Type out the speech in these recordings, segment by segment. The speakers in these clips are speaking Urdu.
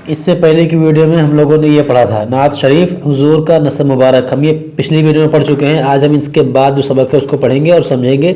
اس سے پہلے کی ویڈیو میں ہم لوگوں نے یہ پڑھا تھا نعت شریف حضور کا نصب مبارک. ہم یہ پچھلی ویڈیو میں پڑھ چکے ہیں. آج ہم اس کے بعد جو سبق ہے اس کو پڑھیں گے اور سمجھیں گے.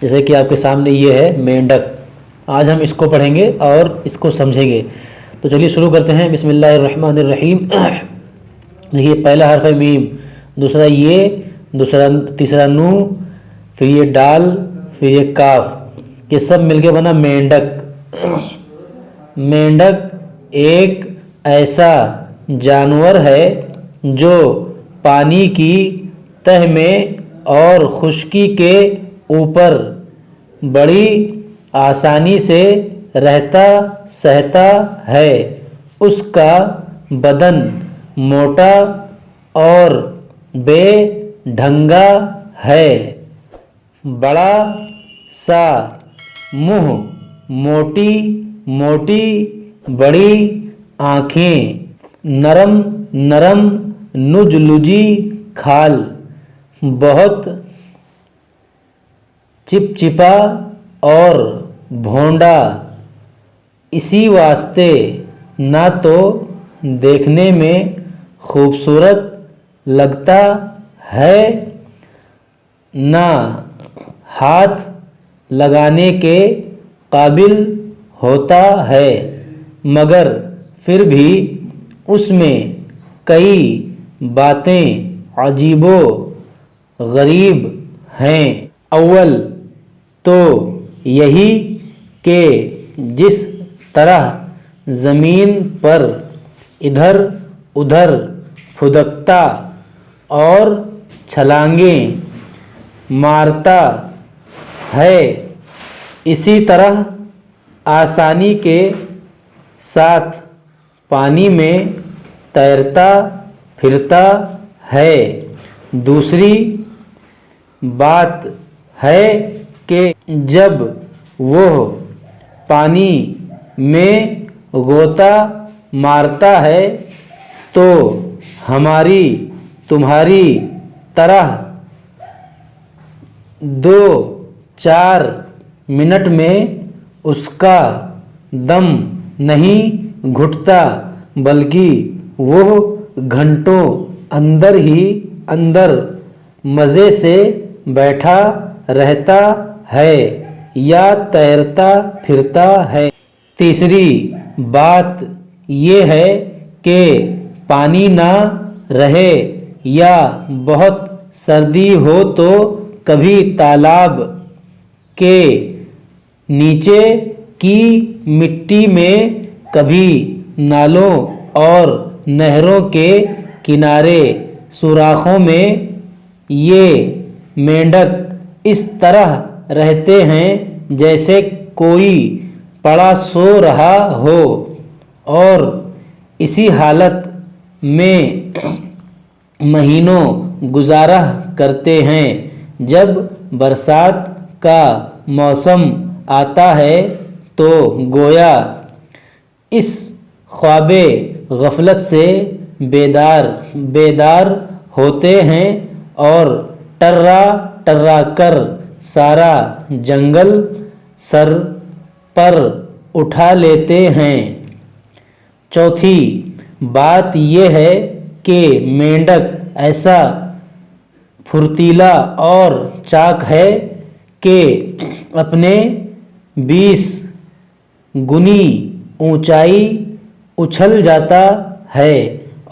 جیسے کہ آپ کے سامنے یہ ہے مینڈک. آج ہم اس کو پڑھیں گے اور اس کو سمجھیں گے. تو چلیے شروع کرتے ہیں. بسم اللہ الرحمن الرحیم. دیکھیے پہلا حرف ہے میم, دوسرا یہ, تیسرا نو, پھر یہ ڈال, پھر یہ کاف. یہ سب مل کے بنا مینڈک. مینڈک ایک ایسا جانور ہے جو پانی کی تہ میں اور خشکی کے اوپر بڑی آسانی سے رہتا سہتا ہے. اس کا بدن موٹا اور بے ڈھنگا ہے. بڑا سا منہ, موٹی موٹی بڑی آنکھیں, نرم نرم نجلجی کھال, بہت چپچپا اور بھونڈا. اسی واسطے نہ تو دیکھنے میں خوبصورت لگتا ہے نہ ہاتھ لگانے کے قابل ہوتا ہے, مگر پھر بھی اس میں کئی باتیں عجیب و غریب ہیں. اول تو یہی کہ جس طرح زمین پر ادھر ادھر پھدکتا اور چھلانگیں مارتا ہے, اسی طرح آسانی کے ساتھ پانی میں تیرتا پھرتا ہے. دوسری بات ہے کہ جب وہ پانی میں غوطہ مارتا ہے تو ہماری تمہاری طرح 2-4 منٹ میں اس کا دم نہیں گھٹتا, بلکہ وہ گھنٹوں اندر ہی اندر مزے سے بیٹھا رہتا ہے یا تیرتا پھرتا ہے. تیسری بات یہ ہے کہ پانی نہ رہے یا بہت سردی ہو تو کبھی تالاب کے نیچے کی مٹی میں, کبھی نالوں اور نہروں کے کنارے سوراخوں میں یہ مینڈک اس طرح رہتے ہیں جیسے کوئی پڑا سو رہا ہو, اور اسی حالت میں مہینوں گزارا کرتے ہیں. جب برسات کا موسم آتا ہے تو گویا اس خواب غفلت سے بیدار ہوتے ہیں اور ٹرا ٹرا کر سارا جنگل سر پر اٹھا لیتے ہیں. چوتھی بات یہ ہے کہ مینڈک ایسا پھرتیلا اور چاک ہے کہ اپنے 20 گنی اونچائی اچھل جاتا ہے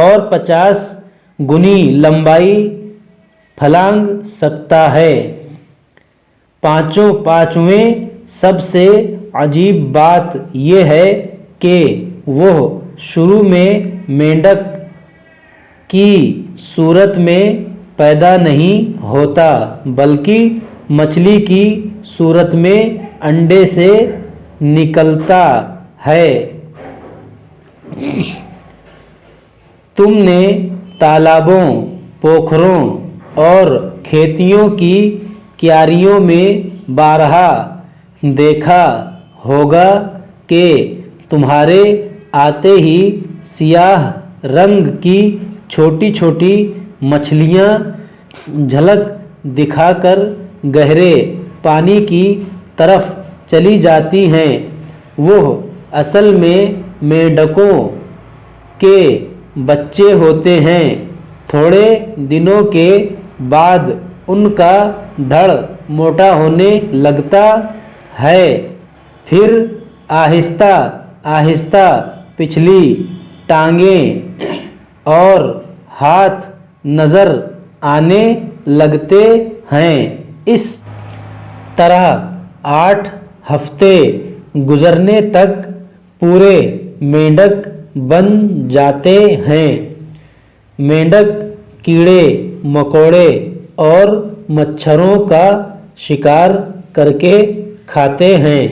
اور 50 گنی لمبائی پھلانگ سکتا ہے. پانچویں سب سے عجیب بات یہ ہے کہ وہ شروع میں مینڈک کی صورت میں پیدا نہیں ہوتا بلکہ مچھلی کی صورت میں انڈے سے نکلتا ہے. تم نے تالابوں, پوکھروں اور کھیتیوں کی کیاریوں میں بارہا دیکھا ہوگا کہ تمہارے آتے ہی سیاہ رنگ کی چھوٹی چھوٹی مچھلیاں جھلک دکھا کر گہرے پانی کی طرف چلی جاتی ہیں. وہ اصل میں مینڈکوں کے بچے ہوتے ہیں، تھوڑے دنوں کے بعد ان کا دھڑ موٹا ہونے لگتا ہے، پھر آہستہ آہستہ پچھلی ٹانگیں اور ہاتھ نظر آنے لگتے ہیں۔ اس طرح 8 ہفتے گزرنے تک پورے مینڈک بن جاتے ہیں۔ مینڈک کیڑے مکوڑے اور مچھروں کا شکار کر کے کھاتے ہیں،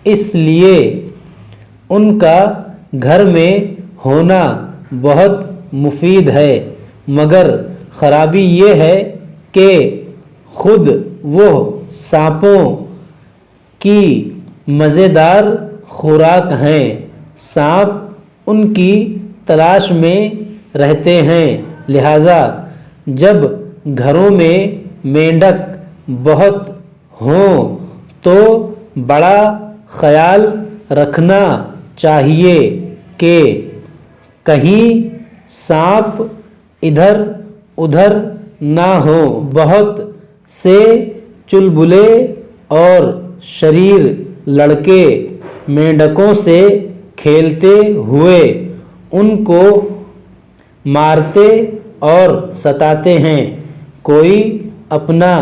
اس لیے ان کا گھر میں ہونا بہت مفید ہے، مگر خرابی یہ ہے کہ خود وہ سانپوں کی مزیدار خوراک ہیں، سانپ ان کی تلاش میں رہتے ہیں، لہذا جب گھروں میں مینڈک بہت ہوں تو بڑا خیال رکھنا چاہیے کہ کہیں سانپ ادھر ادھر نہ ہوں۔ بہت سے چلبلے اور شریر لڑکے مینڈکوں سے کھیلتے ہوئے ان کو مارتے اور ستاتے ہیں۔ کوئی اپنا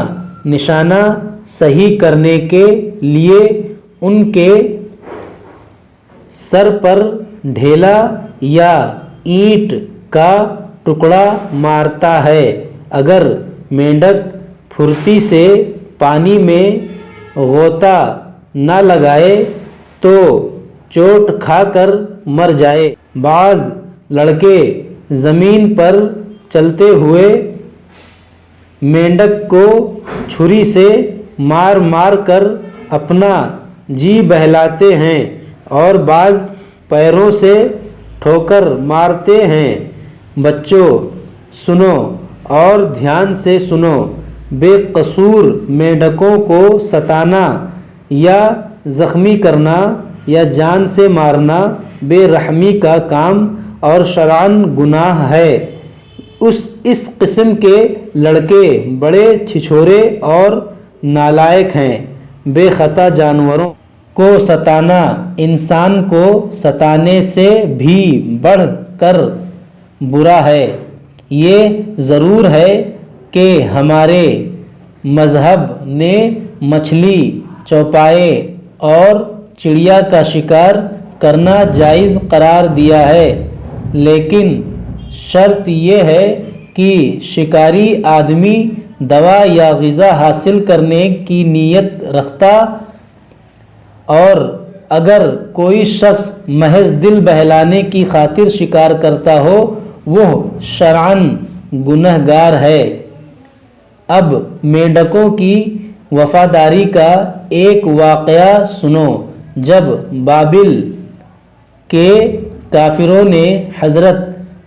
نشانہ صحیح کرنے کے لیے ان کے سر پر ڈھیلا یا اینٹ کا ٹکڑا مارتا ہے۔ اگر مینڈک پھرتی سے پانی میں غوطہ نہ لگائے تو چوٹ کھا کر مر جائے۔ بعض لڑکے زمین پر چلتے ہوئے مینڈک کو چھری سے مار مار کر اپنا جی بہلاتے ہیں اور بعض پیروں سے ٹھوکر مارتے ہیں۔ بچوں سنو اور دھیان سے سنو، بے قصور مینڈکوں کو ستانا یا زخمی کرنا یا جان سے مارنا بے رحمی کا کام اور شرعاً گناہ ہے۔ اس قسم کے لڑکے بڑے چھچھورے اور نالائق ہیں۔ بے خطا جانوروں کو ستانا انسان کو ستانے سے بھی بڑھ کر برا ہے۔ یہ ضرور ہے کہ ہمارے مذہب نے مچھلی، چوپائے اور چڑیا کا شکار کرنا جائز قرار دیا ہے، لیکن شرط یہ ہے کہ شکاری آدمی دوا یا غذا حاصل کرنے کی نیت رکھتا، اور اگر کوئی شخص محض دل بہلانے کی خاطر شکار کرتا ہو وہ شرعاً گنہگار ہے۔ اب مینڈکوں کی وفاداری کا ایک واقعہ سنو۔ جب بابل کے کافروں نے حضرت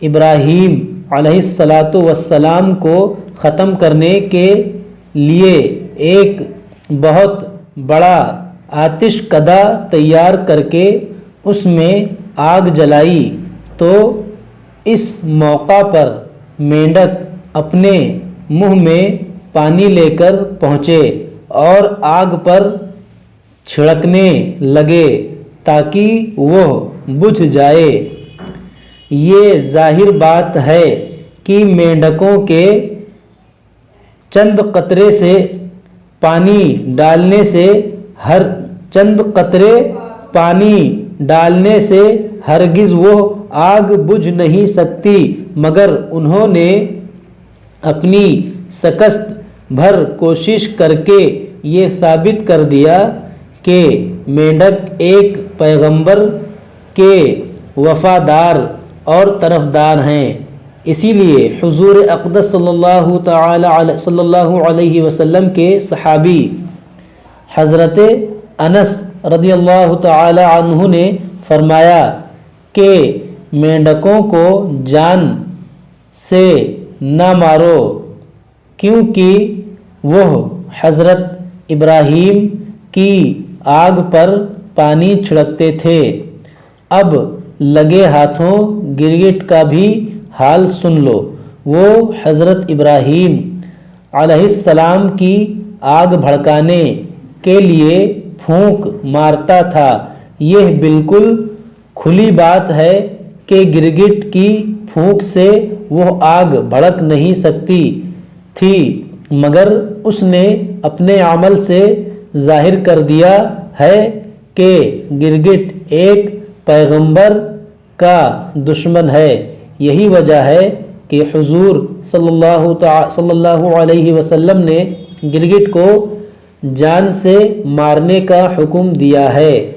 ابراہیم علیہ السلام کو ختم کرنے کے لیے ایک بہت بڑا آتش کدہ تیار کر کے اس میں آگ جلائی تو اس موقع پر مینڈک اپنے منہ میں پانی لے کر پہنچے اور آگ پر چھڑکنے لگے تاکہ وہ بجھ جائے۔ یہ ظاہر بات ہے کہ مینڈکوں کے چند قطرے پانی ڈالنے سے ہرگز وہ آگ بجھ نہیں سکتی، مگر انہوں نے اپنی سکست بھر کوشش کر کے یہ ثابت کر دیا کہ مینڈک ایک پیغمبر کے وفادار اور طرفدار ہیں۔ اسی لیے حضور اقدس صلی اللہ علیہ وسلم کے صحابی حضرت انس رضی اللہ تعالی عنہ نے فرمایا کہ مینڈکوں کو جان سے نہ مارو، کیونکہ وہ حضرت ابراہیم کی آگ پر پانی چھڑکتے تھے۔ اب لگے ہاتھوں گرگٹ کا بھی حال سن لو، وہ حضرت ابراہیم علیہ السلام کی آگ بھڑکانے کے لیے پھونک مارتا تھا۔ یہ بالکل کھلی بات ہے کہ گرگٹ کی پھونک سے وہ آگ بھڑک نہیں سکتی تھی، مگر اس نے اپنے عمل سے ظاہر کر دیا ہے کہ گرگٹ ایک پیغمبر کا دشمن ہے۔ یہی وجہ ہے کہ حضور صلی اللہ علیہ وسلم نے گرگٹ کو جان سے مارنے کا حکم دیا ہے۔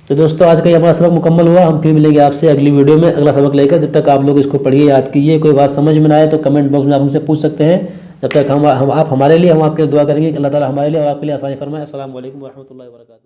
تو دوستو آج کا یہ ہمارا سبق مکمل ہوا، ہم پھر ملیں گے آپ سے اگلی ویڈیو میں اگلا سبق لے کر۔ جب تک آپ لوگ اس کو پڑھیے، یاد کیجیے، کوئی بات سمجھ میں نہ آئے تو کمنٹ باکس میں آپ ہم سے پوچھ سکتے ہیں۔ جب تک آپ ہمارے لیے، ہم آپ کے لیے دعا کریں گے کہ اللہ تعالی ہمارے لیے اور آپ کے لیے آسانی فرمائے۔ السلام علیکم ورحمۃ اللہ وبرکاتہ۔